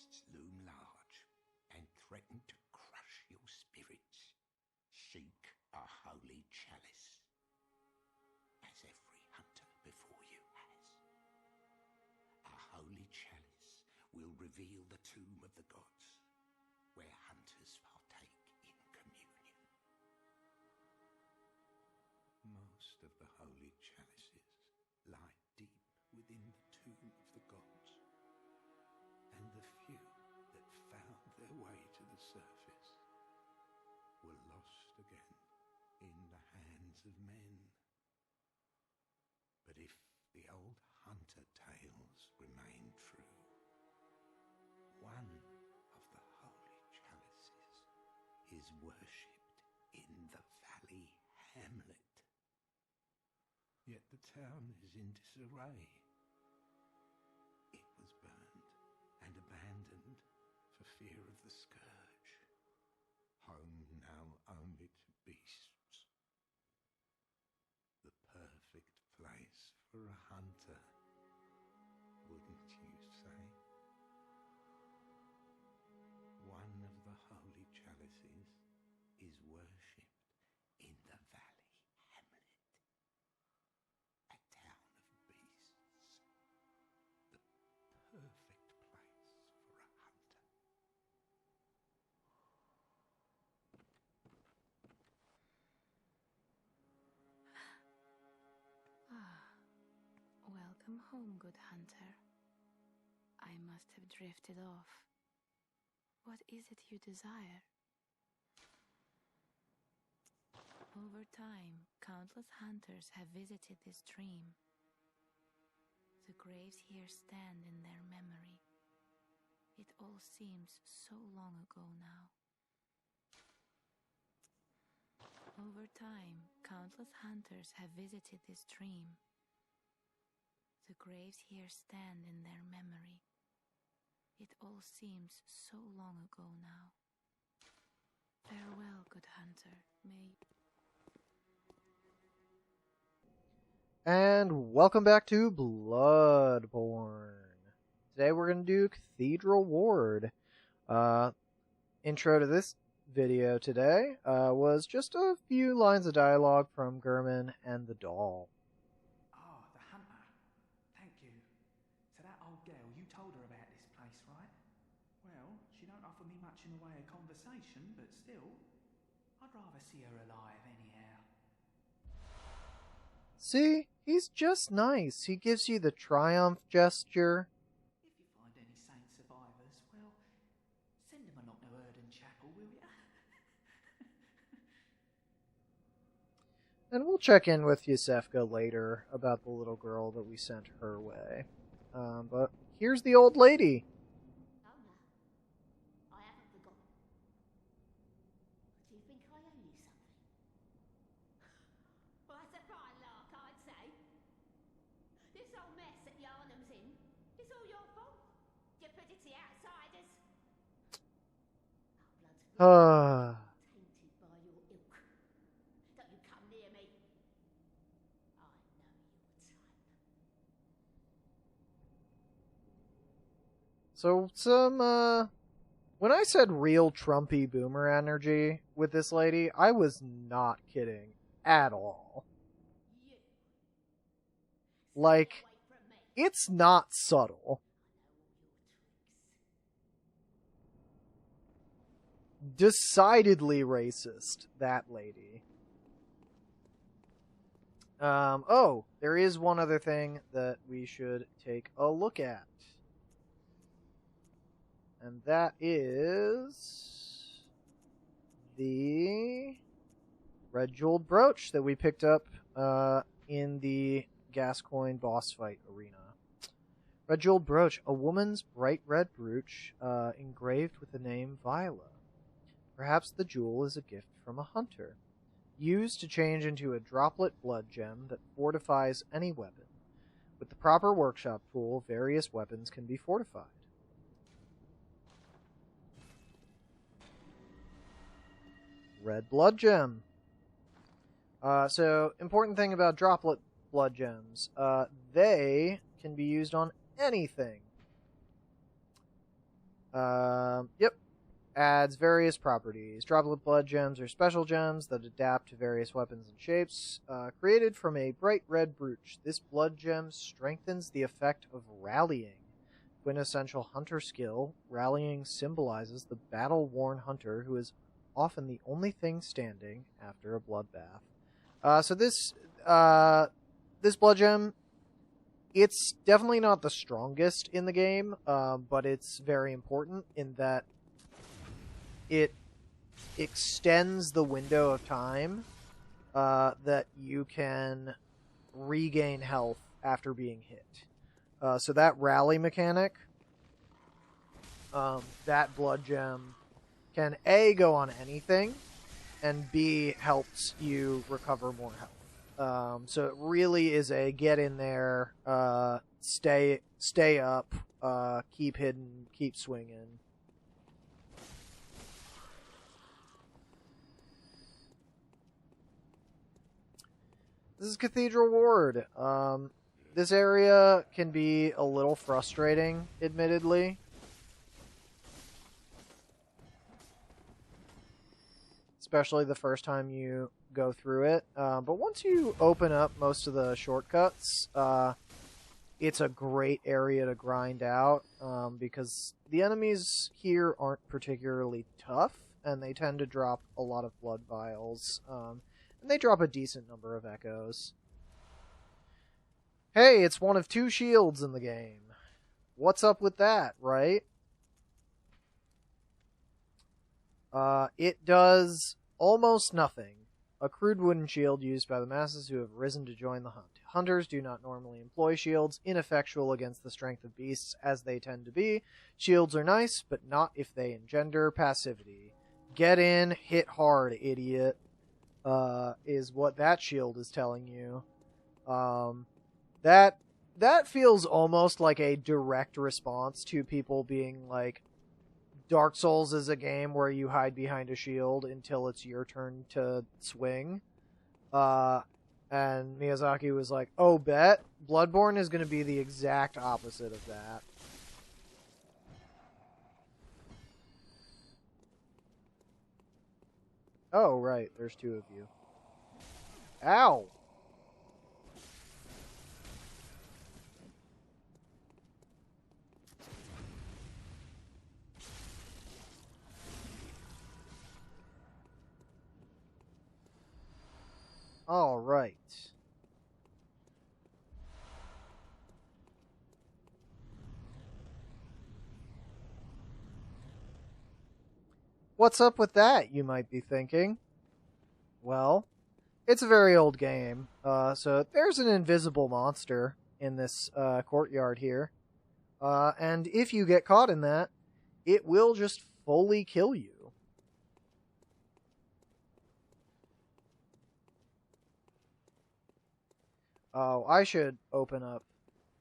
beasts loom large and threaten to crush your spirits, seek a holy chalice, as every hunter before you has. A holy chalice will reveal the tomb of the gods, where hunters partake in communion. Most of the holy chalices lie deep within the tomb of the gods, and the few that found their way to the surface were lost again in the hands of men. But if the old hunter tales remain true, one of the holy chalices is worshipped in the valley hamlet. Yet the town is in disarray. It was burned and abandoned for fear of the scourge, home now only to beasts. The perfect place for a hunter, wouldn't you say? One of the holy chalices is worshipped in the valley hamlet, a town of beasts, the perfect place for a hunter. Welcome home, good hunter. I must have drifted off. What is it you desire? Over time, countless hunters have visited this stream. The graves here stand in their memory. It all seems so long ago now. Over time, countless hunters have visited this stream. The graves here stand in their memory. It all seems so long ago now. Farewell, good hunter. May... And welcome back to Bloodborne. Today we're going to do Cathedral Ward. Intro to this video today was just a few lines of dialogue from Gehrman and The Doll. Ah, the hunter. Thank you. So that old girl, you told her about this place, right? Well, she don't offer me much in the way of conversation, but still, I'd rather see her alive anyhow. See? He's just nice. He gives you the triumph gesture. If you find any saint survivors, well, send them a knock to Erden Chapel, will ya? And we'll check in with Yusefka later about the little girl that we sent her way. But here's the old lady. I haven't forgotten. Do you think I owe you something? Well, that's a fine lark, I'd say. This whole mess that Yharnam's in, it's all your fault. You put it to the outsiders. Our blood's tainted by your ilk. Don't you come near me. I know your type. So some, when I said real Trumpy boomer energy with this lady, I was not kidding at all. You. Like, Away from me. it's not subtle. I know all your tricks. Decidedly racist, that lady. Oh, there is one other thing that we should take a look at. And that is the red jeweled brooch that we picked up in the Gascoigne boss fight arena. Red jeweled brooch, a woman's bright red brooch engraved with the name Viola. Perhaps the jewel is a gift from a hunter. Used to change into a droplet blood gem that fortifies any weapon. With the proper workshop tool, various weapons can be fortified. Red blood gem. So, important thing about droplet blood gems. They can be used on anything. Yep. Adds various properties. Droplet blood gems are special gems that adapt to various weapons and shapes. Created from a bright red brooch, this blood gem strengthens the effect of rallying. Quintessential hunter skill, rallying symbolizes the battle-worn hunter who is often the only thing standing after a bloodbath. So this blood gem, it's definitely not the strongest in the game, but it's very important in that it extends the window of time that you can regain health after being hit. So that rally mechanic, that blood gem can A, go on anything, and B, helps you recover more health. So it really is a get in there, stay up, keep hidden, keep swinging. This is Cathedral Ward. This area can be a little frustrating, admittedly. Especially the first time you go through it. But once you open up most of the shortcuts, it's a great area to grind out, because the enemies here aren't particularly tough, and they tend to drop a lot of blood vials. And they drop a decent number of echoes. Hey, it's one of 2 shields in the game. What's up with that, right? It does almost nothing. A crude wooden shield used by the masses who have risen to join the hunt. Hunters do not normally employ shields, ineffectual against the strength of beasts as they tend to be. Shields are nice, but not if they engender passivity. Get in, hit hard, idiot. Is what that shield is telling you. That feels almost like a direct response to people being like, Dark Souls is a game where you hide behind a shield until it's your turn to swing. And Miyazaki was like, oh, bet. Bloodborne is going to be the exact opposite of that. Oh, right. There's 2 of you. Ow! All right. What's up with that, you might be thinking? Well, it's a very old game, so there's an invisible monster in this courtyard here, and if you get caught in that, it will just fully kill you. Oh, I should open up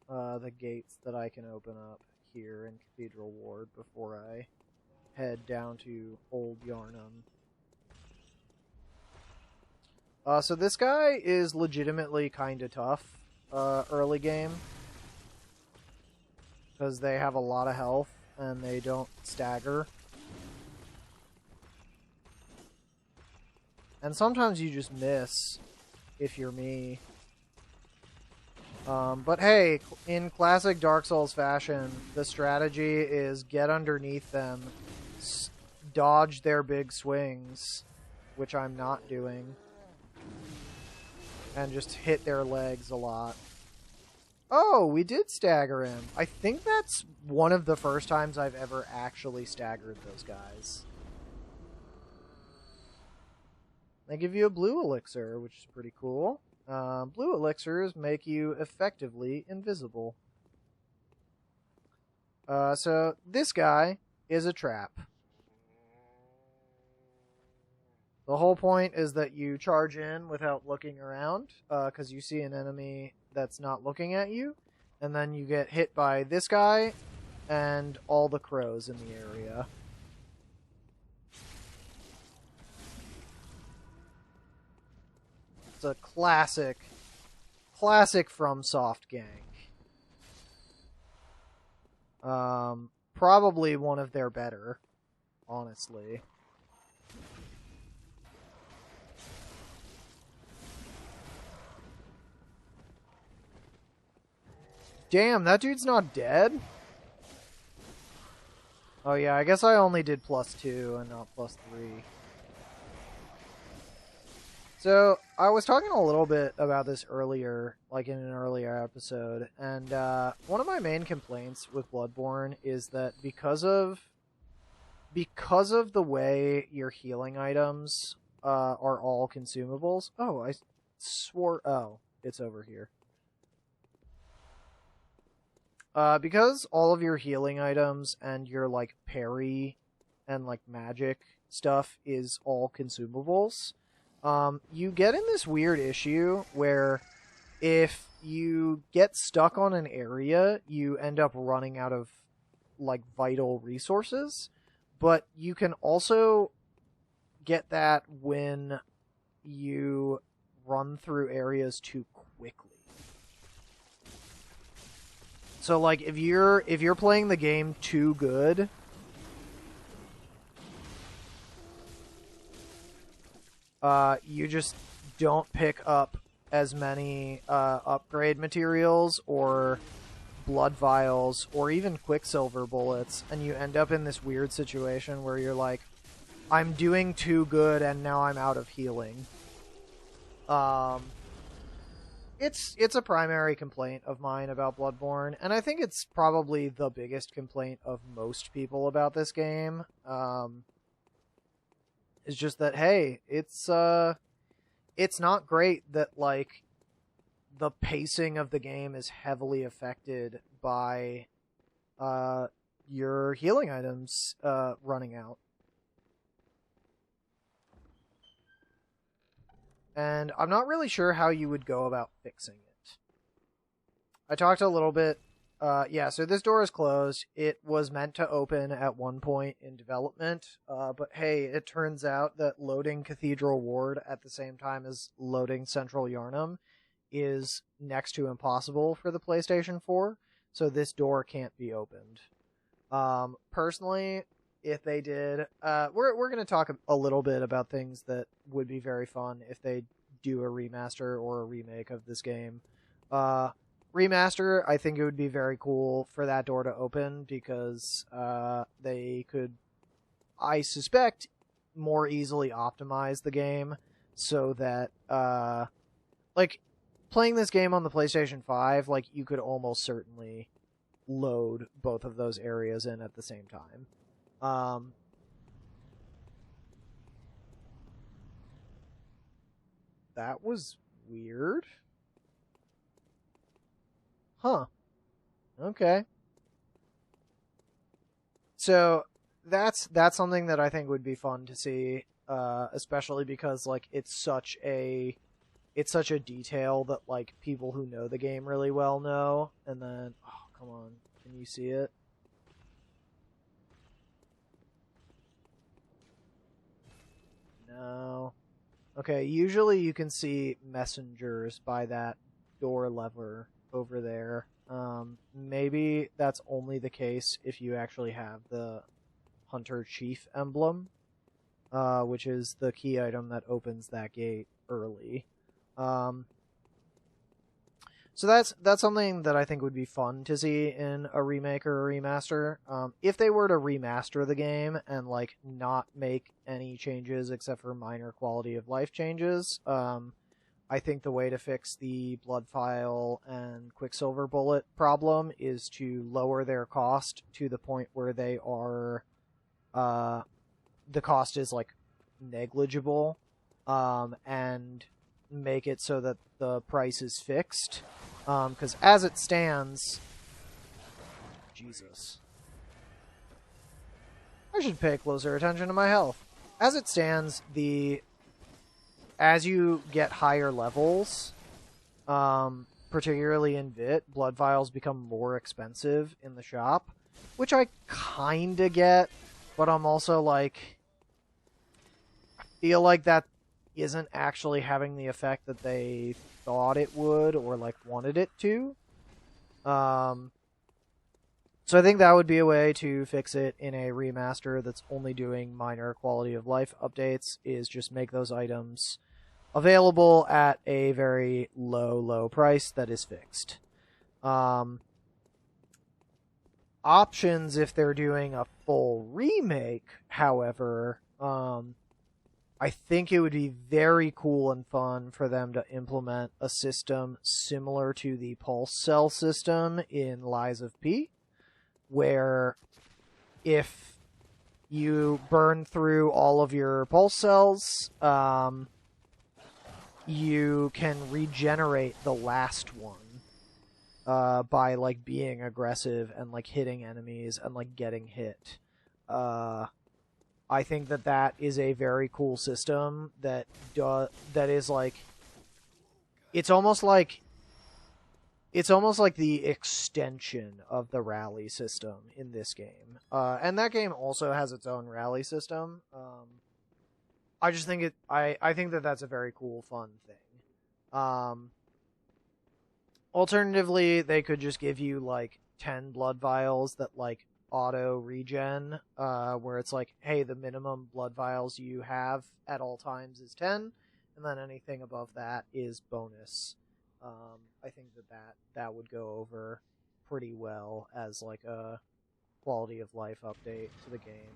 the gates that I can open up here in Cathedral Ward before I head down to Old Yharnam. So this guy is legitimately kind of tough early game, because they have a lot of health and they don't stagger. And sometimes you just miss if you're me. But hey, in classic Dark Souls fashion, the strategy is get underneath them, dodge their big swings, which I'm not doing, and just hit their legs a lot. Oh, we did stagger him. I think that's one of the first times I've ever actually staggered those guys. They give you a blue elixir, which is pretty cool. Blue elixirs make you effectively invisible. So this guy is a trap. The whole point is that you charge in without looking around, because you see an enemy that's not looking at you, and then you get hit by this guy and all the crows in the area. It's a classic FromSoft gank. probably one of their better, honestly. Damn, that dude's not dead? Oh yeah, I guess I only did +2 and not +3. So, I was talking a little bit about this earlier, like in an earlier episode, and one of my main complaints with Bloodborne is that because of the way your healing items are all consumables... Oh, I swore... Oh, it's over here. Because all of your healing items and your, like, parry and, like, magic stuff is all consumables, you get in this weird issue where if you get stuck on an area, you end up running out of, like, vital resources, but you can also get that when you run through areas too quickly. So, like, if you're playing the game too good, you just don't pick up as many upgrade materials or blood vials or even quicksilver bullets, and you end up in this weird situation where you're like, I'm doing too good and now I'm out of healing. It's a primary complaint of mine about Bloodborne, and I think it's probably the biggest complaint of most people about this game. It's just that, hey, it's not great that, like, the pacing of the game is heavily affected by your healing items running out. And I'm not really sure how you would go about fixing it. I talked a little bit... yeah, so this door is closed. It was meant to open at one point in development, but hey, it turns out that loading Cathedral Ward at the same time as loading Central Yharnam is next to impossible for the PlayStation 4, so this door can't be opened. Personally, if they did... we're going to talk a little bit about things that would be very fun if they do a remaster or a remake of this game. Remaster, I think it would be very cool for that door to open because they could, I suspect, more easily optimize the game so that, like, playing this game on the PlayStation 5, like, you could almost certainly load both of those areas in at the same time. That was weird. Huh. Okay. So that's something that I think would be fun to see, especially because, like, it's such a detail that, like, people who know the game really well know. And then, oh, come on, can you see it? No. Okay, usually you can see messengers by that door lever over there. Maybe that's only the case if you actually have the Hunter Chief emblem, which is the key item that opens that gate early. So that's something that I think would be fun to see in a remake or a remaster. If they were to remaster the game and, like, not make any changes except for minor quality of life changes, I think the way to fix the blood vial and quicksilver bullet problem is to lower their cost to the point where they are, the cost is, like, negligible, and make it so that the price is fixed. Because as it stands... Jesus. I should pay closer attention to my health. As it stands, as you get higher levels, particularly in Vit, blood vials become more expensive in the shop, which I kinda get, but I'm also like, I feel like that isn't actually having the effect that they thought it would or, like, wanted it to. So I think that would be a way to fix it in a remaster that's only doing minor quality of life updates, is just make those items available at a very low price that is fixed. Options if they're doing a full remake, however, I think it would be very cool and fun for them to implement a system similar to the pulse cell system in Lies of P, where if you burn through all of your pulse cells, you can regenerate the last one by like being aggressive and like hitting enemies and like getting hit. I think that is a very cool system that is like, it's almost like the extension of the rally system in this game. And that game also has its own rally system. I just think I think that's a very cool, fun thing. Alternatively, they could just give you like 10 blood vials that like auto regen, where it's like, hey, the minimum blood vials you have at all times is 10, and then anything above that is bonus. I think that would go over pretty well as like a quality of life update to the game.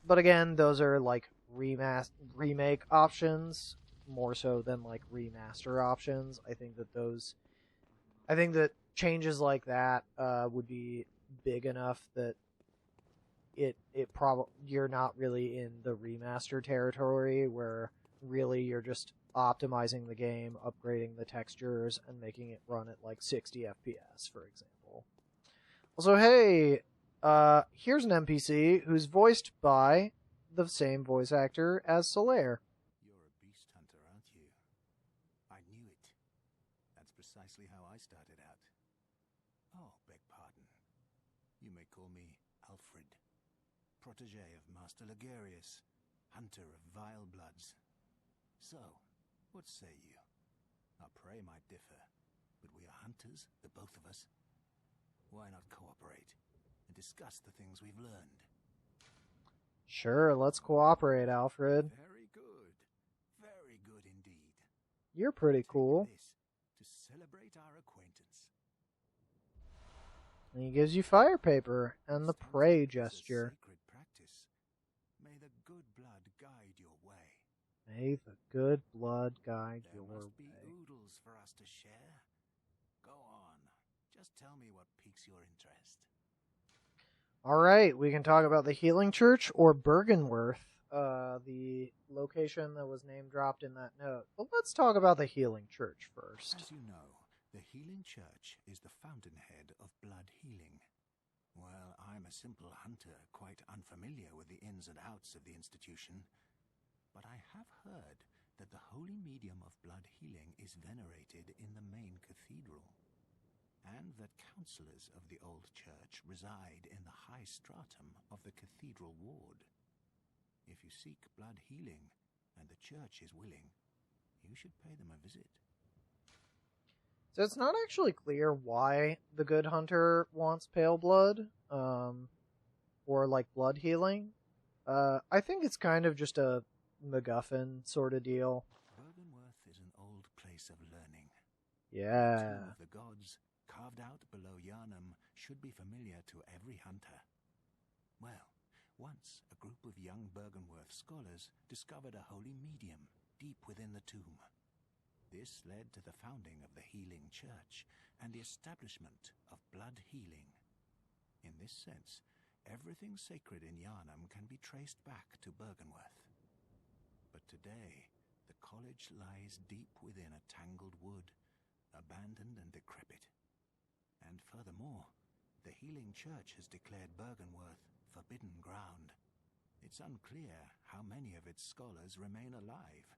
But again, those are like remake options more so than like remaster options. I think that changes like that would be big enough that you're not really in the remaster territory, where really you're just optimizing the game, upgrading the textures, and making it run at like 60 FPS, for example. Also, hey, here's an NPC who's voiced by the same voice actor as Solaire. You're a beast hunter, aren't you? I knew it. That's precisely how I started out. Oh, beg pardon. You may call me Alfred, protege of Master Ligurius, hunter of vile bloods. So, what say you? Our prey might differ, but we are hunters, the both of us. Why not cooperate and discuss the things we've learned? Sure, let's cooperate, Alfred. Very good indeed. You're pretty cool. This to celebrate our acquaintance. And he gives you fire paper and the pray gesture. Sacred practice. May the good blood guide your way. May the good blood guide There your must be way. oodles for us to share. Go on. Just tell me what piques your interest. Alright, we can talk about the Healing Church or Bergenworth, the location that was name dropped in that note. But let's talk about the Healing Church first. As you know, the Healing Church is the fountainhead of blood healing. Well, I'm a simple hunter, quite unfamiliar with the ins and outs of the institution. But I have heard that the holy medium of blood healing is venerated in the main cathedral, and that counselors of the old church reside in the high stratum of the cathedral ward. If you seek blood healing, and the church is willing, you should pay them a visit. So it's not actually clear why the Good Hunter wants pale blood, or like blood healing. I think it's kind of just a MacGuffin sort of deal. Bergenworth is an old place of learning. Yeah. The tomb of the gods, carved out below Yharnam, should be familiar to every hunter. Well, once a group of young Bergenworth scholars discovered a holy medium deep within the tomb. This led to the founding of the Healing Church and the establishment of blood healing. In this sense, everything sacred in Yharnam can be traced back to Bergenworth. But today, the college lies deep within a tangled wood, abandoned and decrepit. And furthermore, the Healing Church has declared Bergenworth forbidden ground. It's unclear how many of its scholars remain alive,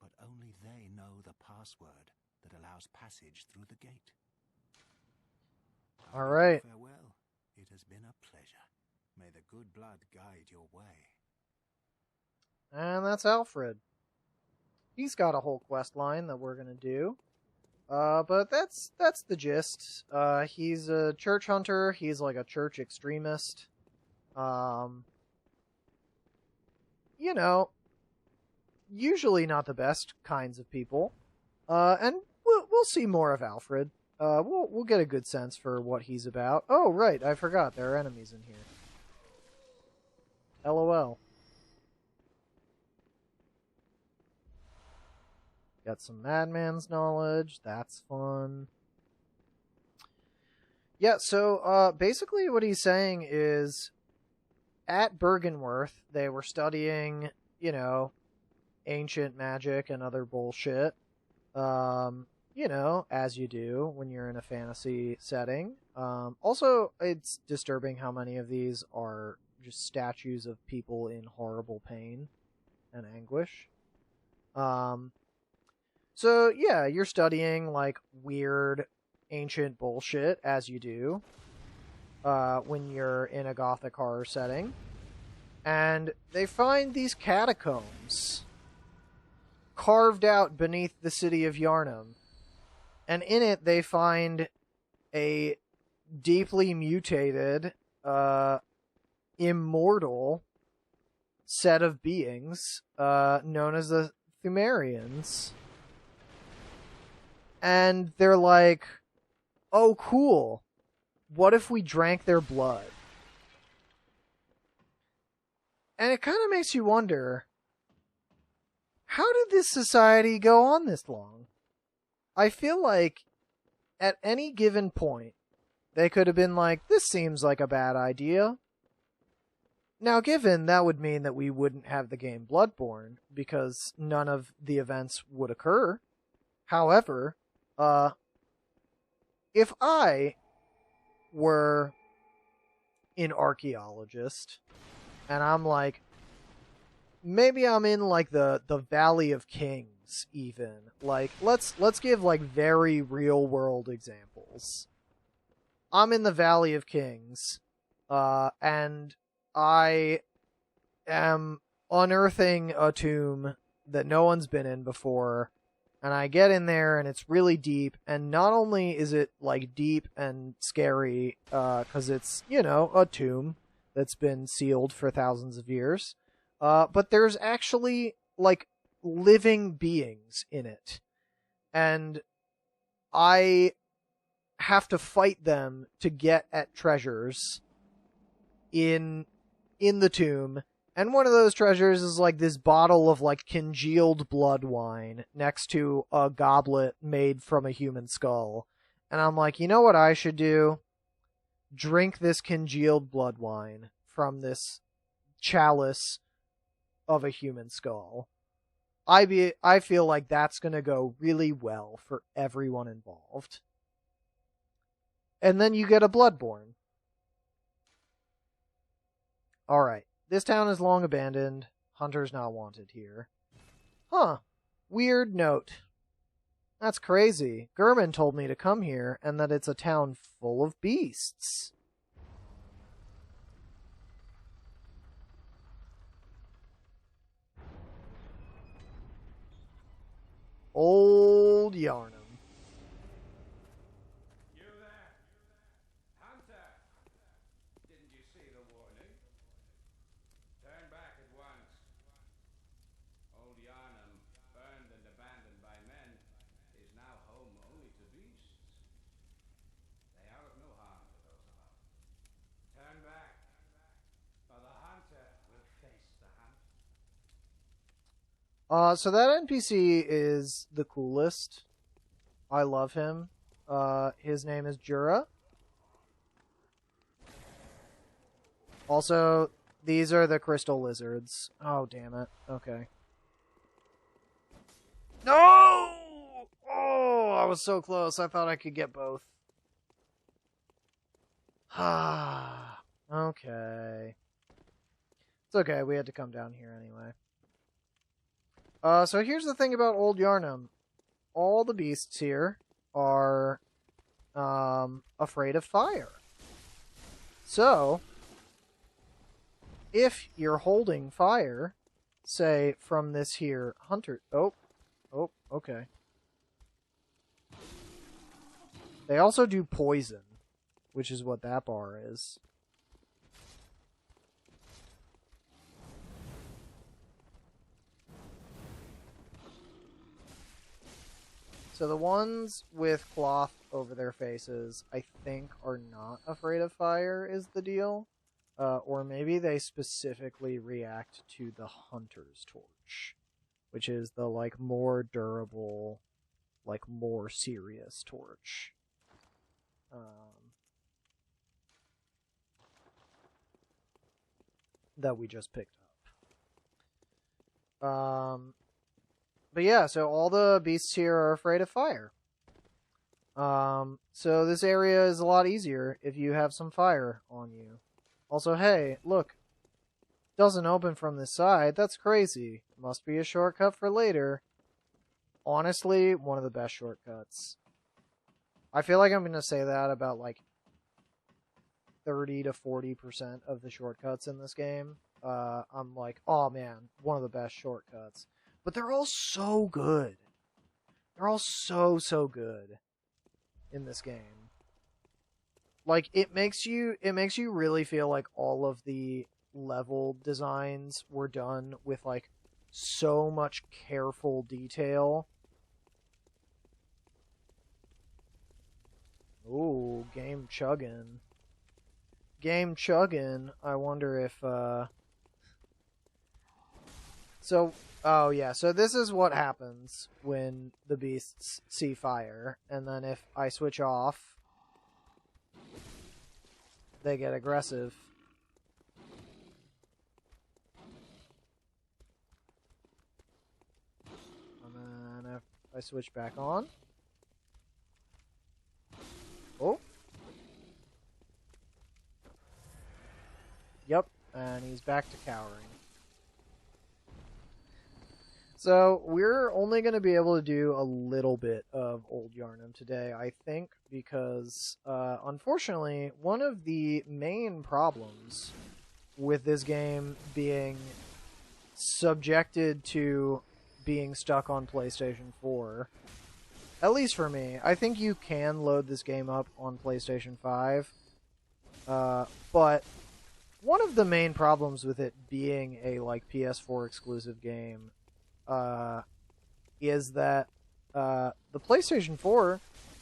but only they know the password that allows passage through the gate. All right. Farewell. It has been a pleasure. May the good blood guide your way. And that's Alfred. He's got a whole quest line that we're going to do. But that's the gist. He's a church hunter. He's like a church extremist. You know, usually not the best kinds of people. And we'll see more of Alfred. We'll get a good sense for what he's about. Oh, right, I forgot. There are enemies in here. LOL. Got some madman's knowledge. That's fun. Yeah, so basically what he's saying is at Bergenworth, they were studying, you know, ancient magic and other bullshit. You know, as you do when you're in a fantasy setting. Also, it's disturbing how many of these are just statues of people in horrible pain and anguish. So, yeah, you're studying, like, weird, ancient bullshit, as you do, when you're in a gothic horror setting. And they find these catacombs carved out beneath the city of Yharnam. And in it, they find a deeply mutated, immortal set of beings, known as the Thumerians. And they're like, oh, cool. What if we drank their blood? And it kind of makes you wonder, how did this society go on this long? I feel like at any given point, they could have been like, this seems like a bad idea. Now, given that would mean that we wouldn't have the game Bloodborne, because none of the events would occur. However, if I were an archaeologist, and I'm like, maybe I'm in like the Valley of Kings, even. Like, let's give like very real world examples. I'm in the Valley of Kings, and I am unearthing a tomb that no one's been in before, and I get in there and it's really deep, and not only is it like deep and scary, 'cause it's, you know, a tomb that's been sealed for thousands of years, but there's actually like living beings in it, and I have to fight them to get at treasures in the tomb. And one of those treasures is like this bottle of like congealed blood wine next to a goblet made from a human skull. And I'm like, you know what I should do? Drink this congealed blood wine from this chalice of a human skull. I feel like that's going to go really well for everyone involved. And then you get a Bloodborne. Alright. This town is long abandoned. Hunter's not wanted here. Huh. Weird note. That's crazy. Gehrman told me to come here and that it's a town full of beasts. Old Yharnam. You there? Hunter! Didn't you see the warning? Turn back at once. Old Yharnam, burned and abandoned by men, is now home only to beasts. They are of no harm to those about. Turn back, or the hunter will face the hunt. So that NPC is the coolest. I love him. His name is Jura. Also, these are the crystal lizards. Oh, damn it. Okay. No! Oh, I was so close. I thought I could get both. Ah, okay. It's okay. We had to come down here anyway. So here's the thing about Old Yharnam. All the beasts here are afraid of fire. So, if you're holding fire, say from this here hunter... Oh, okay. They also do poison, which is what that bar is. So the ones with cloth over their faces, I think, are not afraid of fire, is the deal. Or maybe they specifically react to the Hunter's Torch, which is the, like, more durable, like, more serious torch. That we just picked up. But yeah, so all the beasts here are afraid of fire. So this area is a lot easier if you have some fire on you. Also, hey, look. Doesn't open from this side. That's crazy. Must be a shortcut for later. Honestly, one of the best shortcuts. I feel like I'm going to say that about, like, 30 to 40% of the shortcuts in this game. I'm like, oh man, one of the best shortcuts. But they're all so good. They're all so good in this game. Like, it makes you really feel like all of the level designs were done with, like, so much careful detail. Ooh, game chugging. Game chugging. I wonder if, So, oh yeah, so this is what happens when the beasts see fire. And then if I switch off, they get aggressive. And then if I switch back on. Oh. Yep, and he's back to cowering. So, we're only going to be able to do a little bit of Old Yharnam today, I think, because, unfortunately, one of the main problems with this game being subjected to being stuck on PlayStation 4, at least for me, I think you can load this game up on PlayStation 5, but one of the main problems with it being a, like, PS4 exclusive game is that the PlayStation 4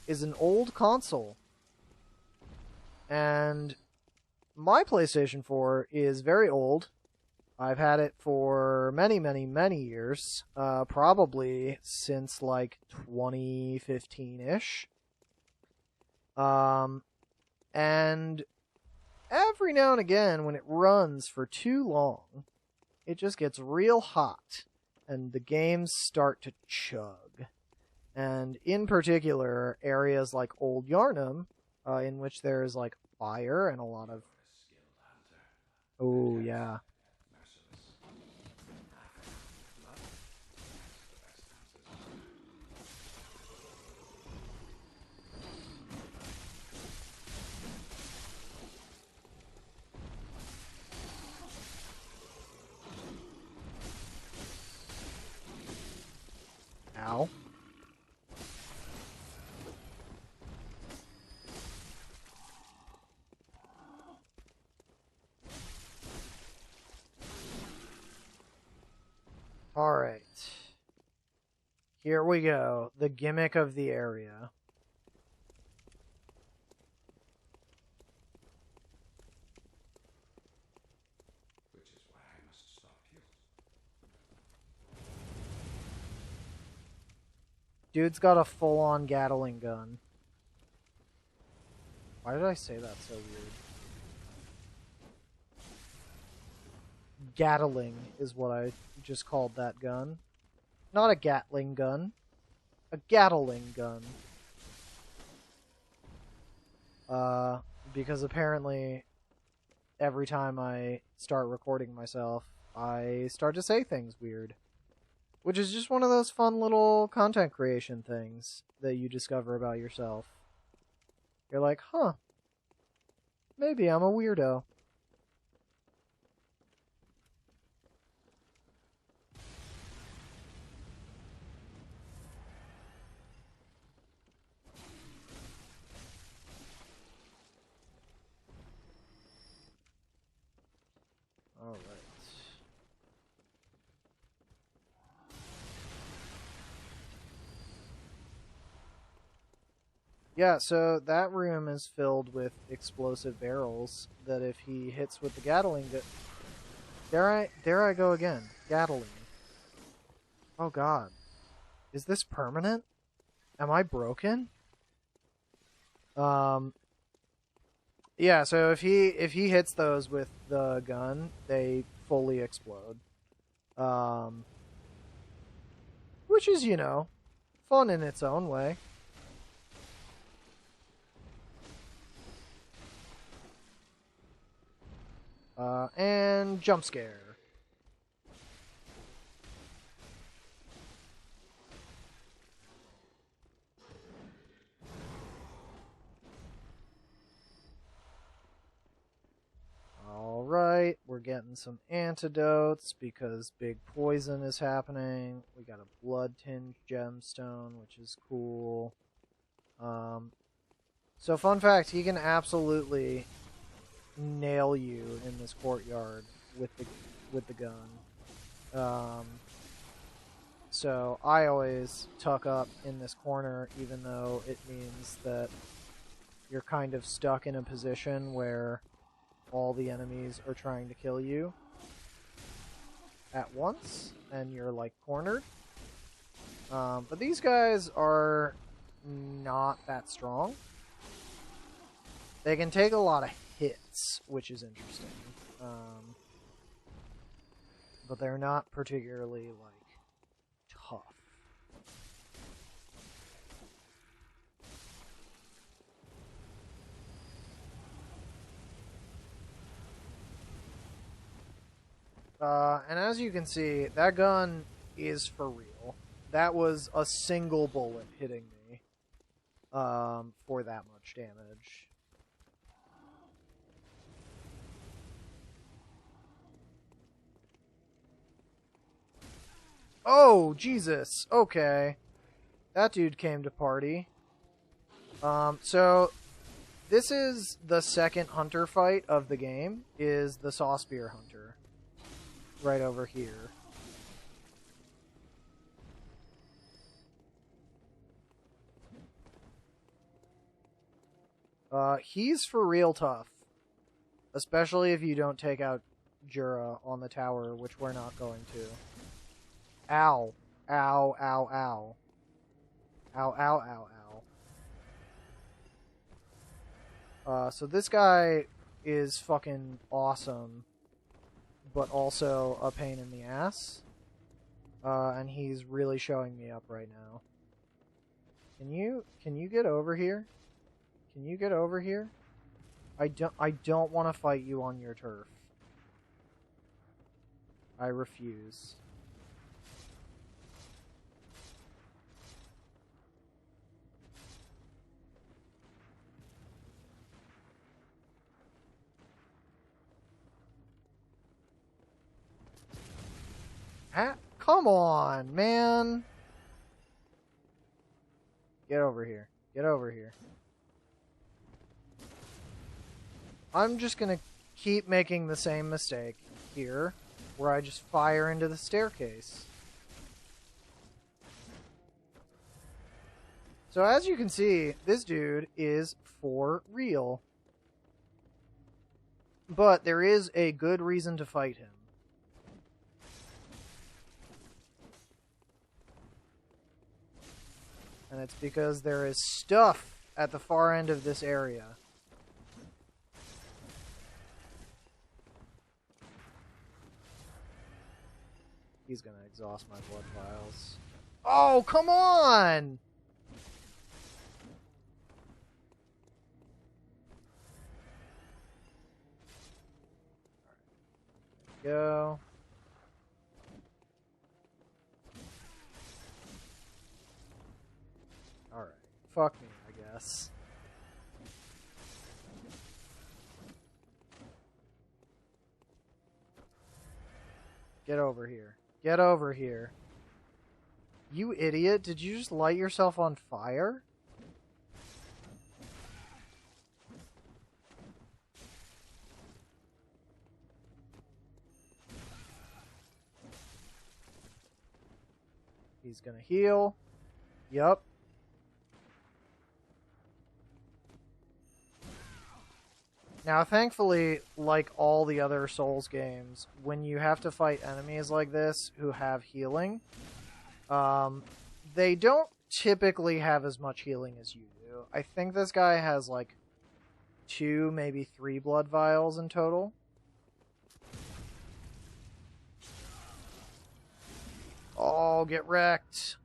is an old console. And my PlayStation 4 is very old. I've had it for many, many, many years. Probably since, like, 2015-ish. And every now and again, when it runs for too long, it just gets real hot. And the games start to chug. And in particular, areas like Old Yharnam, in which there's, like, fire and a lot of... Oh, yeah. Ow. Alright. Here we go. The gimmick of the area. Which is why I must stop you. Dude's got a full-on Gatling gun. Why did I say that so weird? Gatling is what I just called that gun. Not a Gatling gun. A Gatling gun. Because apparently every time I start recording myself, I start to say things weird. Which is just one of those fun little content creation things that you discover about yourself. You're like, huh, maybe I'm a weirdo. Yeah, so that room is filled with explosive barrels that if he hits with the Gatling gun... There I go again. Gatling. Oh god. Is this permanent? Am I broken? Yeah, so if he hits those with the gun, they fully explode. Which is, you know, fun in its own way. And jump scare. Alright, we're getting some antidotes because big poison is happening. We got a blood-tinged gemstone, which is cool. So fun fact, he can absolutely nail you in this courtyard with the gun. So I always tuck up in this corner, even though it means that you're kind of stuck in a position where all the enemies are trying to kill you at once, and you're like cornered. But these guys are not that strong. They can take a lot of hits, which is interesting. But they're not particularly, like, tough. And as you can see, that gun is for real. That was a single bullet hitting me for that much damage. Oh, Jesus. Okay. That dude came to party. So this is the second hunter fight of the game, is the Saw Spear Hunter. Right over here. He's for real tough. Especially if you don't take out Jura on the tower, which we're not going to. Ow. Ow, ow, ow. Ow, ow, ow, ow. So this guy is fucking awesome, but also a pain in the ass. And he's really showing me up right now. Can you get over here? Can you get over here? I don't want to fight you on your turf. I refuse. Come on, man. Get over here. Get over here. I'm just gonna keep making the same mistake here, where I just fire into the staircase. So as you can see, this dude is for real. But there is a good reason to fight him. And it's because there is stuff at the far end of this area. He's gonna exhaust my blood vials. Oh, come on! There we go. Alright. Fuck me, I guess. Get over here. Get over here. You idiot, did you just light yourself on fire? He's gonna heal. Yup. Now, thankfully, like all the other Souls games, when you have to fight enemies like this who have healing, they don't typically have as much healing as you do. I think this guy has like 2, maybe 3 blood vials in total. Oh, get wrecked.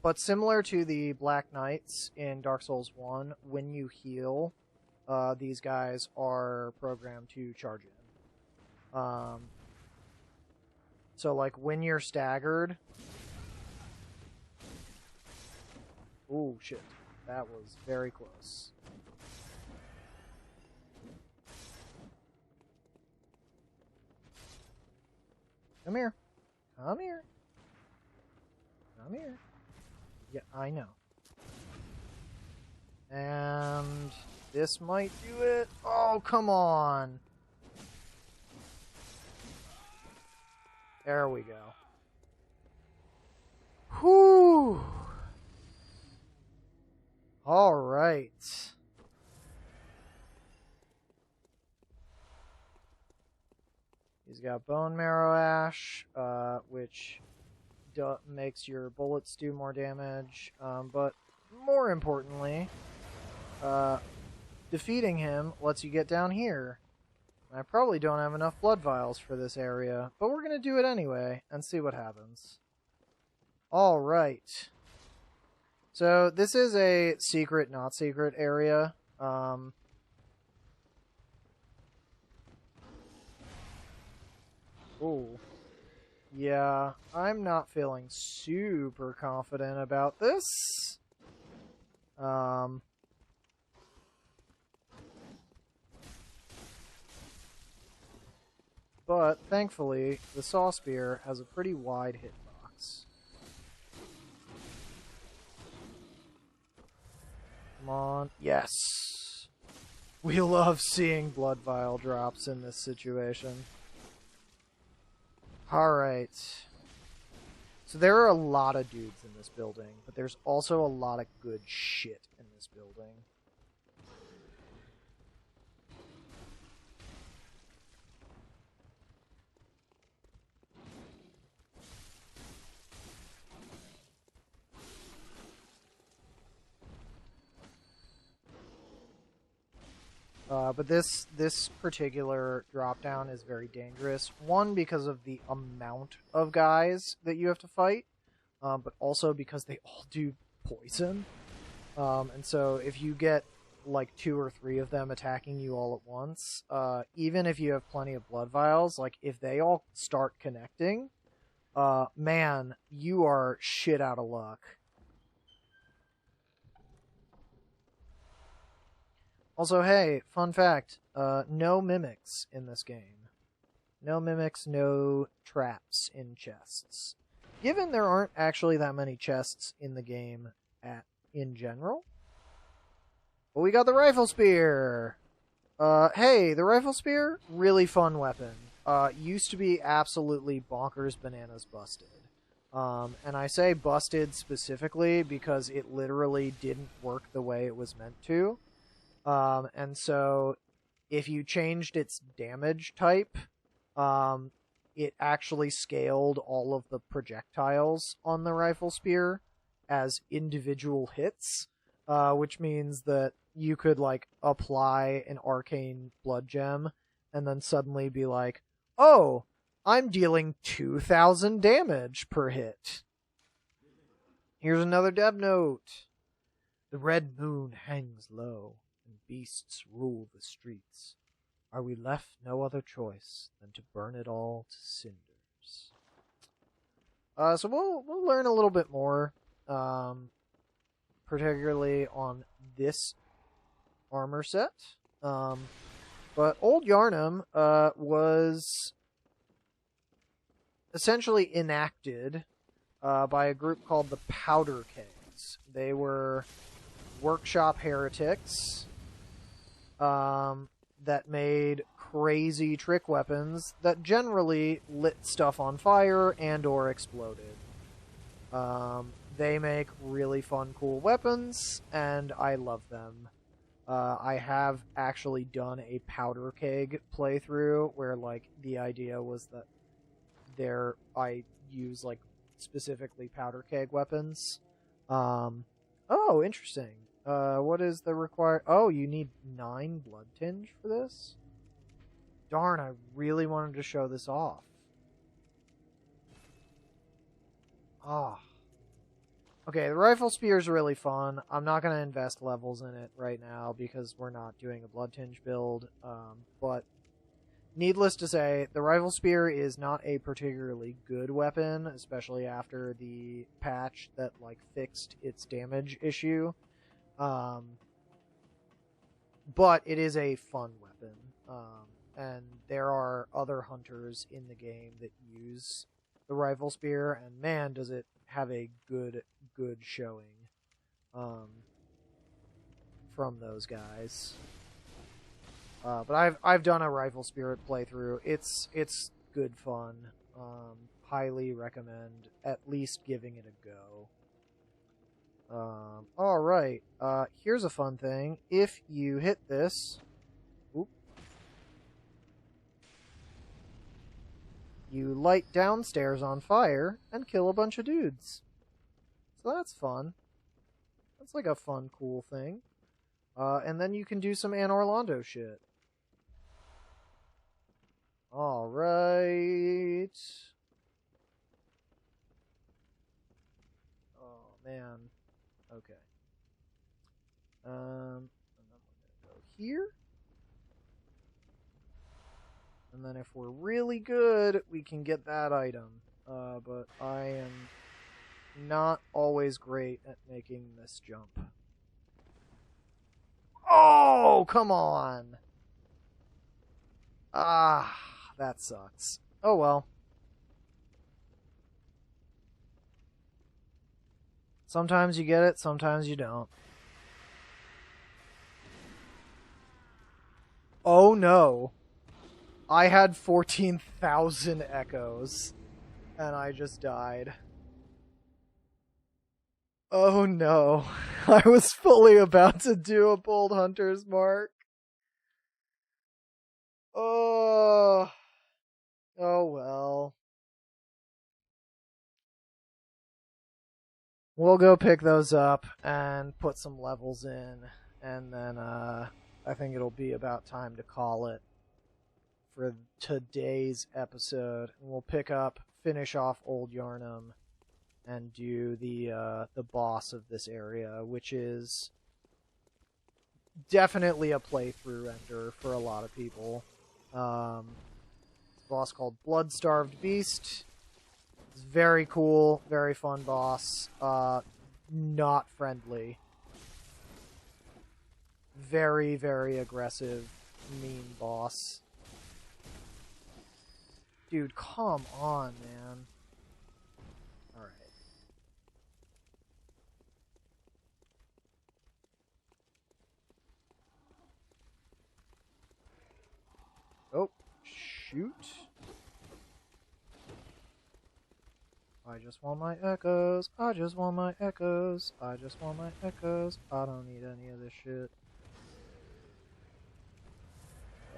But similar to the Black Knights in Dark Souls 1, when you heal, these guys are programmed to charge in. So, like, when you're staggered... Ooh, shit. That was very close. Come here. Come here. Come here. Yeah, I know. And this might do it. Oh, come on. There we go. Whew. All right. He's got Bone Marrow Ash, which makes your bullets do more damage, but more importantly, defeating him lets you get down here. I probably don't have enough blood vials for this area, but we're going to do it anyway and see what happens. Alright. So this is a secret, not secret area. Ooh. Yeah, I'm not feeling super confident about this. But, thankfully, the Saw Spear has a pretty wide hitbox. Come on. Yes! We love seeing blood vial drops in this situation. Alright. So there are a lot of dudes in this building, but there's also a lot of good shit in this building. But this particular drop-down is very dangerous. One, because of the amount of guys that you have to fight, but also because they all do poison. And so if you get like 2 or 3 of them attacking you all at once, even if you have plenty of blood vials, like if they all start connecting, man, you are shit out of luck. Also, hey, fun fact, no mimics in this game. No mimics, no traps in chests. Given there aren't actually that many chests in the game in general. But we got the Rifle Spear! Hey, the Rifle Spear, really fun weapon. Used to be absolutely bonkers bananas busted. And I say busted specifically because it literally didn't work the way it was meant to. And so if you changed its damage type, it actually scaled all of the projectiles on the Rifle Spear as individual hits, which means that you could, like, apply an arcane blood gem and then suddenly be like, oh, I'm dealing 2,000 damage per hit. Here's another dev note. The red moon hangs low, and beasts rule the streets. Are we left no other choice than to burn it all to cinders? So we'll learn a little bit more, particularly on this armor set. But Old Yharnam was essentially enacted by a group called the Powder Kegs. They were workshop heretics that made crazy trick weapons that generally lit stuff on fire and or exploded. They make really fun, cool weapons, and I love them. I have actually done a powder keg playthrough where, like, the idea was that I use, like, specifically powder keg weapons. Oh, interesting. What is the required... Oh, you need 9 blood tinge for this? Darn, I really wanted to show this off. Ah. Okay, the rifle spear is really fun. I'm not going to invest levels in it right now because we're not doing a blood tinge build. But needless to say, the rifle spear is not a particularly good weapon, especially after the patch that, like, fixed its damage issue. But it is a fun weapon. And there are other hunters in the game that use the rifle spear, and man, does it have a good showing from those guys. But I've done a rifle spear playthrough. It's good fun. Highly recommend at least giving it a go. Alright, here's a fun thing. If you hit this, you light downstairs on fire and kill a bunch of dudes. So that's fun. That's like a fun, cool thing. And then you can do some Anne Orlando shit. Alright. Oh, man. Okay. And then we're gonna go here. And then if we're really good, we can get that item. But I am not always great at making this jump. Oh, come on! Ah, that sucks. Oh well. Sometimes you get it, sometimes you don't. Oh no. I had 14,000 echoes, and I just died. Oh no. I was fully about to do a Bold Hunter's Mark. Oh. Oh well. We'll go pick those up and put some levels in, and then I think it'll be about time to call it for today's episode. And we'll finish off Old Yharnam, and do the boss of this area, which is definitely a playthrough ender for a lot of people. It's a boss called Blood-Starved Beast. It's very cool, very fun boss. Not friendly. Very, very aggressive, mean boss. Dude, come on, man. Alright. Oh, shoot. I just want my echoes. I just want my echoes. I just want my echoes. I don't need any of this shit.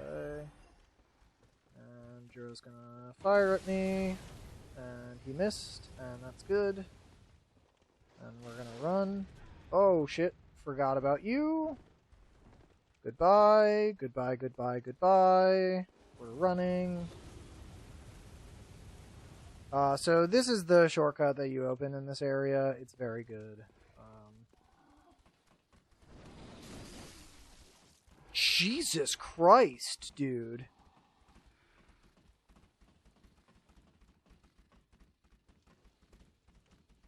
Okay. And Joe's gonna fire at me. And he missed. And that's good. And we're gonna run. Oh shit. Forgot about you. Goodbye. Goodbye, goodbye, goodbye. We're running. So this is the shortcut that you open in this area. It's very good. Jesus Christ, dude.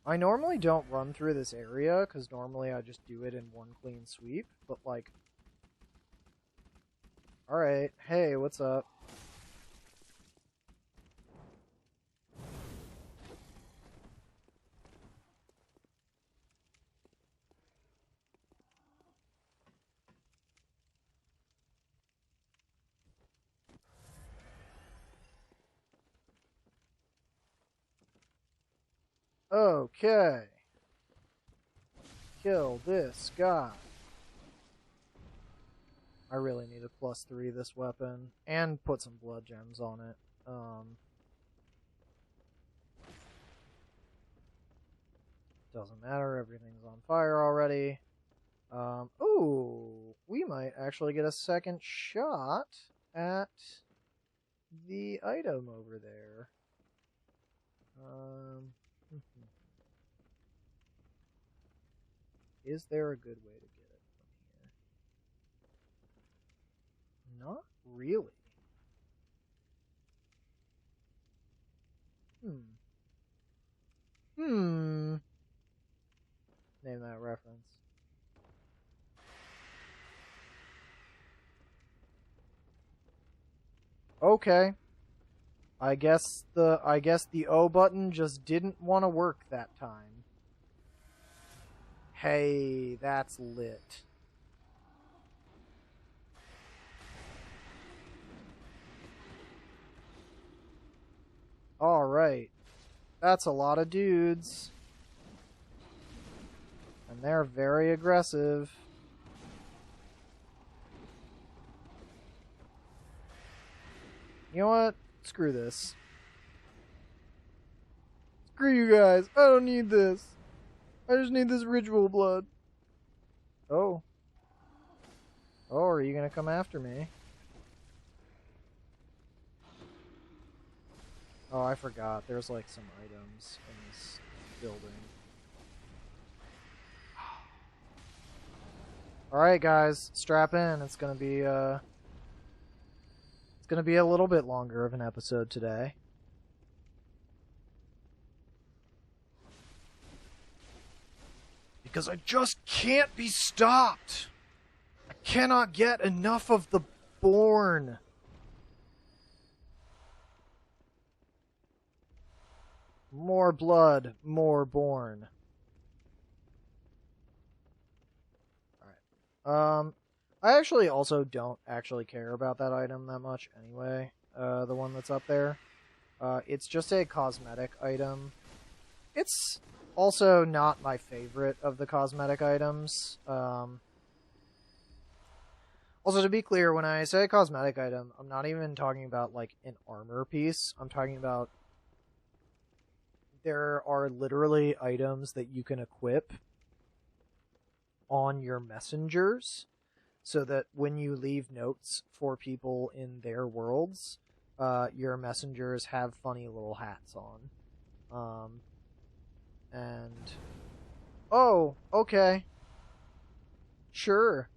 I normally don't run through this area, because normally I just do it in one clean sweep, but like... Alright, hey, what's up? Okay. Kill this guy. I really need a +3 this weapon. And put some blood gems on it. Doesn't matter, everything's on fire already. Ooh, we might actually get a second shot at the item over there. Is there a good way to get it from here? Not really. Name that reference. Okay. I guess the O button just didn't want to work that time. Hey, that's lit. Alright. That's a lot of dudes. And they're very aggressive. You know what? Screw this. Screw you guys. I don't need this. I just need this ritual blood. Oh. Oh, are you gonna come after me? Oh, I forgot. There's like some items in this building. Alright guys, strap in. It's gonna be a little bit longer of an episode today. Because I just can't be stopped. I cannot get enough of the Born. More blood, more Born. Alright. I actually also don't actually care about that item that much anyway. The one that's up there. It's just a cosmetic item. It's also not my favorite of the cosmetic items. Also, to be clear, when I say cosmetic item, I'm not even talking about, like, an armor piece. I'm talking about there are literally items that you can equip on your messengers so that when you leave notes for people in their worlds, your messengers have funny little hats on. And... oh, okay. Sure.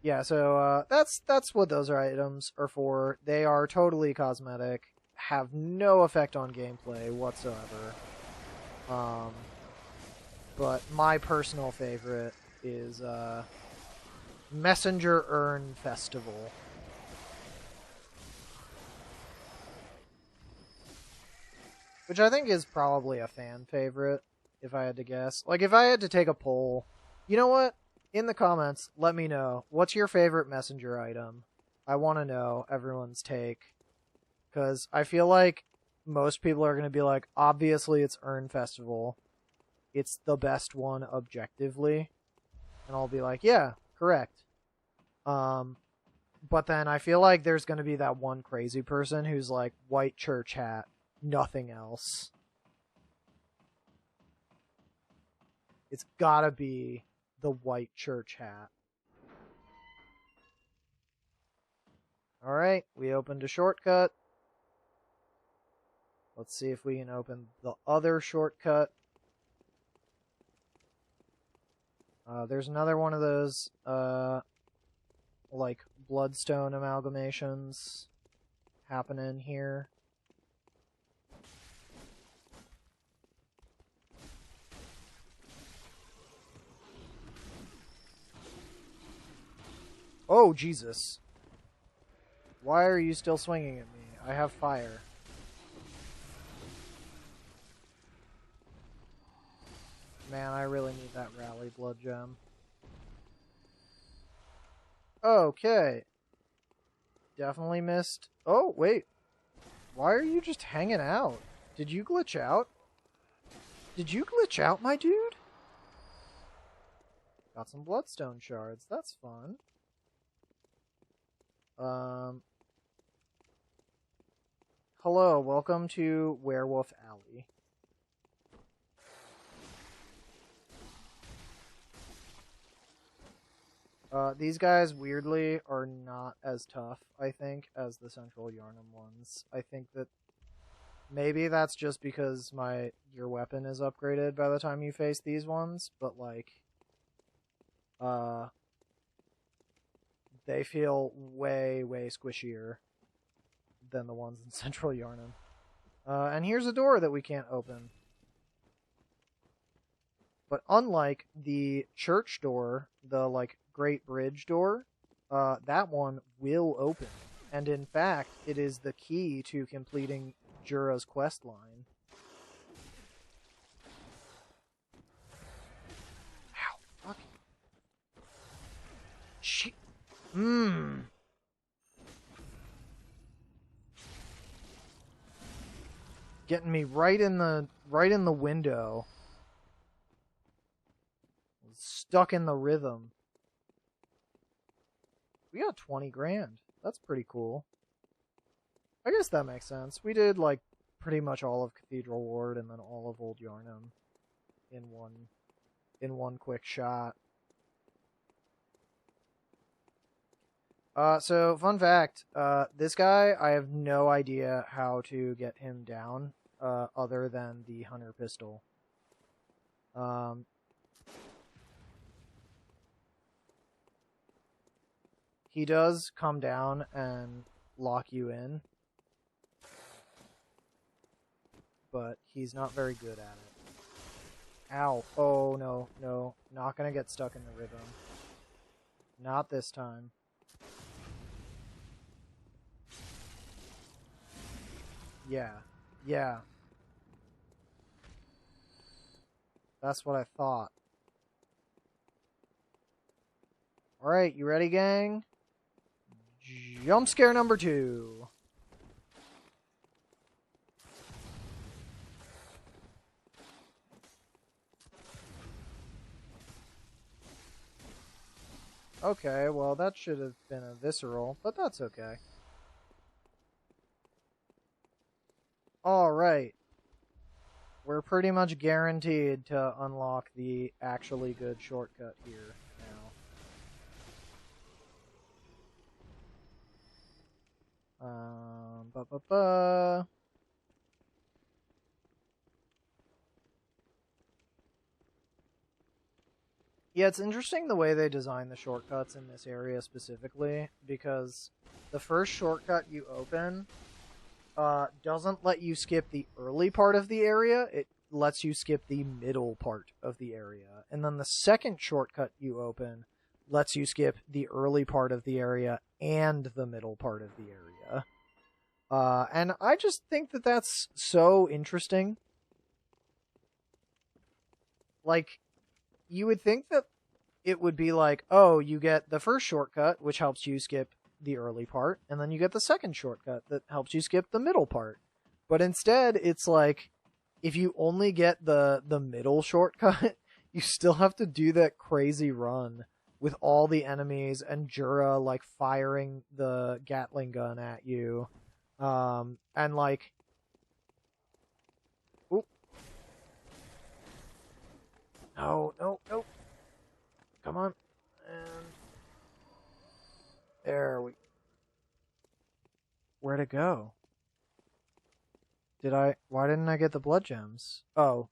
Yeah, so that's what those items are for. They are totally cosmetic, have no effect on gameplay whatsoever. But my personal favorite is Messenger Urn Festival. Which I think is probably a fan favorite, if I had to guess. Like, if I had to take a poll, you know what? In the comments, let me know. What's your favorite messenger item? I want to know everyone's take. Because I feel like most people are going to be like, obviously it's Urn Festival. It's the best one objectively. And I'll be like, yeah, correct. But then I feel like there's going to be that one crazy person who's like, white church hat, nothing else. It's gotta be the white church hat. Alright, we opened a shortcut. Let's see if we can open the other shortcut. There's another one of those, like, bloodstone amalgamations happening here. Oh, Jesus. Why are you still swinging at me? I have fire. Man, I really need that rally blood gem. Okay. definitely missed... Oh, wait. Why are you just hanging out? Did you glitch out? Did you glitch out, my dude? Got some bloodstone shards. That's fun. Hello, welcome to Werewolf Alley. These guys, weirdly, are not as tough, I think, as the Central Yharnam ones. I think that maybe that's just because your weapon is upgraded by the time you face these ones, but, like, they feel way, way squishier than the ones in Central Yharnam. And here's a door that we can't open. But unlike the church door, the, like, Great Bridge door, that one will open. And in fact, it is the key to completing Jura's quest line. Ow, fuck. Shit. Getting me right in the window. Stuck in the rhythm. We got 20 grand. That's pretty cool. I guess that makes sense. We did, like, pretty much all of Cathedral Ward and then all of Old Yharnam in one quick shot. So, fun fact, this guy, I have no idea how to get him down, other than the Hunter pistol. He does come down and lock you in, but he's not very good at it. Ow. Oh, no, no. Not gonna get stuck in the rhythm. Not this time. Yeah. Yeah. That's what I thought. Alright, you ready, gang? Jump scare number 2. Okay, well that should have been a visceral, but that's okay. Alright. We're pretty much guaranteed to unlock the actually good shortcut here now. Yeah, it's interesting the way they design the shortcuts in this area specifically, because the first shortcut you open doesn't let you skip the early part of the area, it lets you skip the middle part of the area. And then the second shortcut you open lets you skip the early part of the area and the middle part of the area. And I just think that that's so interesting. Like, you would think that it would be like, oh, you get the first shortcut, which helps you skip the early part, and then you get the second shortcut that helps you skip the middle part. But instead, it's like, if you only get the middle shortcut, you still have to do that crazy run with all the enemies and Jura, like, firing the Gatling gun at you. And, like... Oop. No, no, no. Come on. And... There we... Where'd it go? Why didn't I get the blood gems? Oh.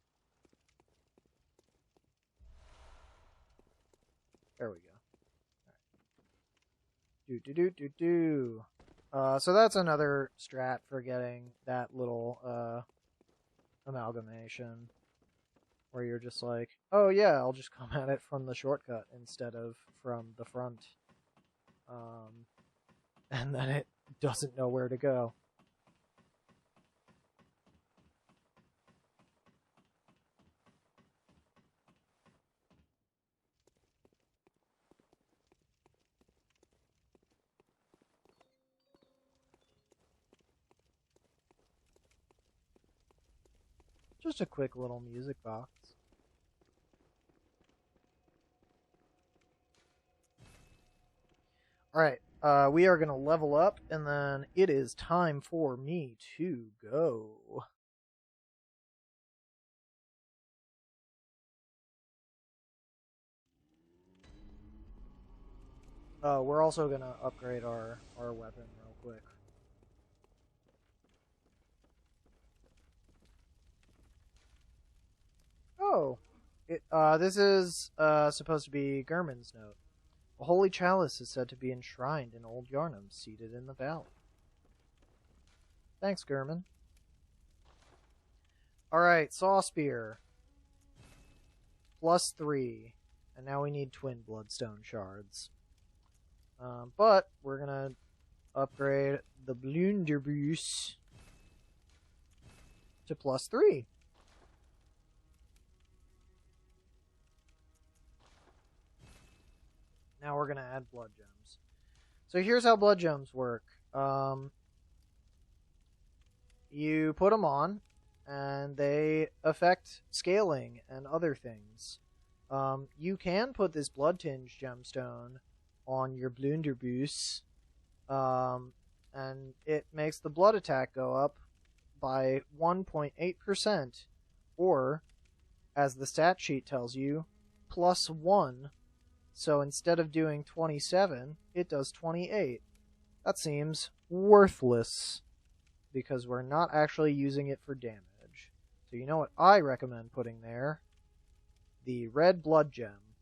There we go. So that's another strat for getting that little, amalgamation. Where you're just like, oh yeah, I'll just come at it from the shortcut instead of from the front. And then it doesn't know where to go. Just a quick little music box. Alright, we are going to level up, and then it is time for me to go. We're also going to upgrade our weapon real quick. Oh, this is supposed to be Gehrman's note. A holy chalice is said to be enshrined in Old Yharnam, seated in the valley. Thanks, Gehrman. Alright, Saw Spear. +3. And now we need twin bloodstone shards. But we're gonna upgrade the Blunderbuss to +3. Now we're gonna add blood gems. So here's how blood gems work. You put them on, and they affect scaling and other things. You can put this blood tinge gemstone on your Blunderbuss, and it makes the blood attack go up by 1.8%, or, as the stat sheet tells you, +1. So instead of doing 27, it does 28. That seems worthless, because we're not actually using it for damage. So you know what I recommend putting there? The red blood gem.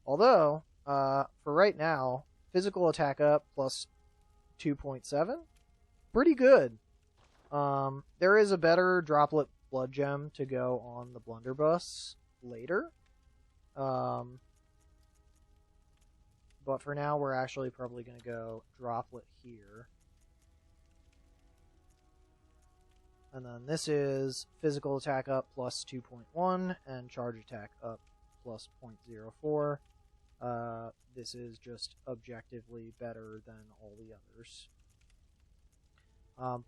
Although, for right now, physical attack up +2.7? Pretty good. There is a better droplet blood gem to go on the blunderbuss later. But for now, we're actually probably going to go droplet here. And then this is physical attack up +2.1 and charge attack up +0.04. This is just objectively better than all the others.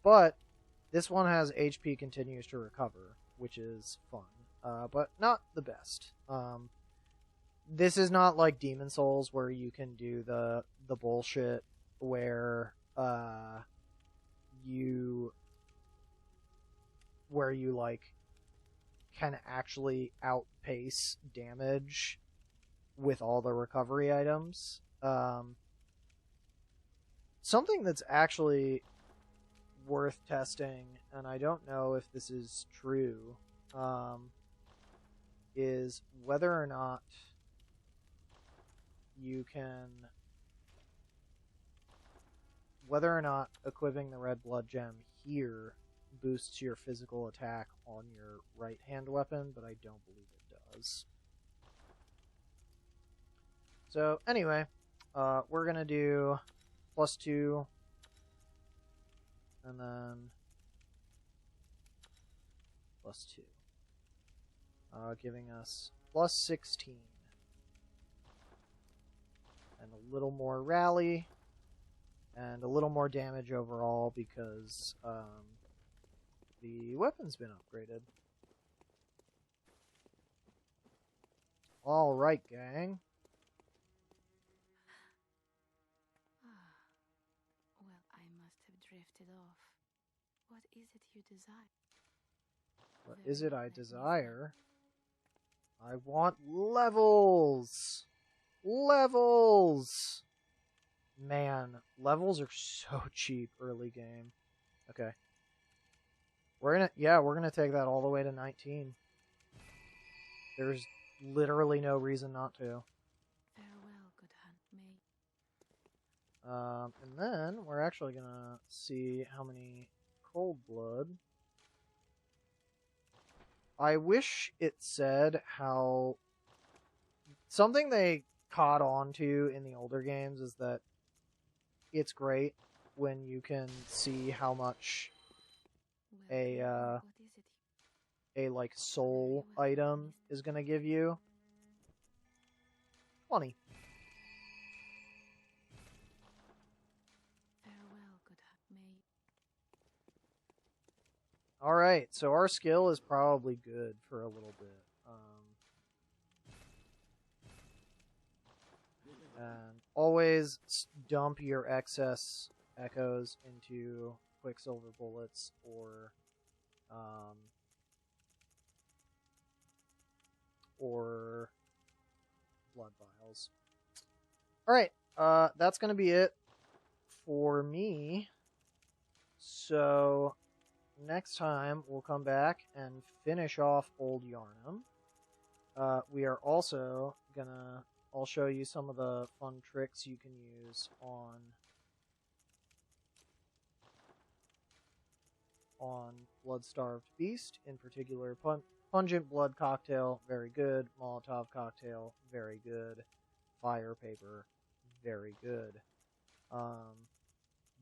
But this one has HP continues to recover, which is fun, but not the best. This is not like Demon Souls where you can do the bullshit where you like can actually outpace damage with all the recovery items. Something that's actually worth testing, and I don't know if this is true, is whether or not equipping the red blood gem here boosts your physical attack on your right hand weapon, but I don't believe it does. So anyway, we're gonna do +2 and then +2, giving us +16 and a little more rally and a little more damage overall because the weapon's been upgraded. Alright, gang. Well, I must have drifted off. What is it you desire? What is it I desire? I want levels! Levels! Man, levels are so cheap early game. Okay. We're gonna take that all the way to 19. There's literally no reason not to. Farewell, good handmaid. And then we're actually gonna see how many cold blood. I wish it said how something they caught on to in the older games is that it's great when you can see how much Well, what is it? a like soul item is gonna give you. 20. Farewell, good handmaid. Alright, so our skill is probably good for a little bit. And always dump your excess echoes into Quicksilver bullets or blood vials. Alright, that's going to be it for me. So next time we'll come back and finish off Old Yharnam. We are also gonna... I'll show you some of the fun tricks you can use on Blood-Starved Beast. In particular, Pungent Blood Cocktail, very good. Molotov Cocktail, very good. Fire Paper, very good.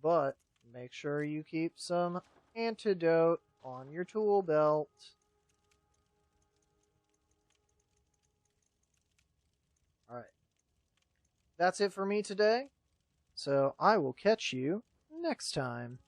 But make sure you keep some antidote on your tool belt. Alright. That's it for me today. So I will catch you next time.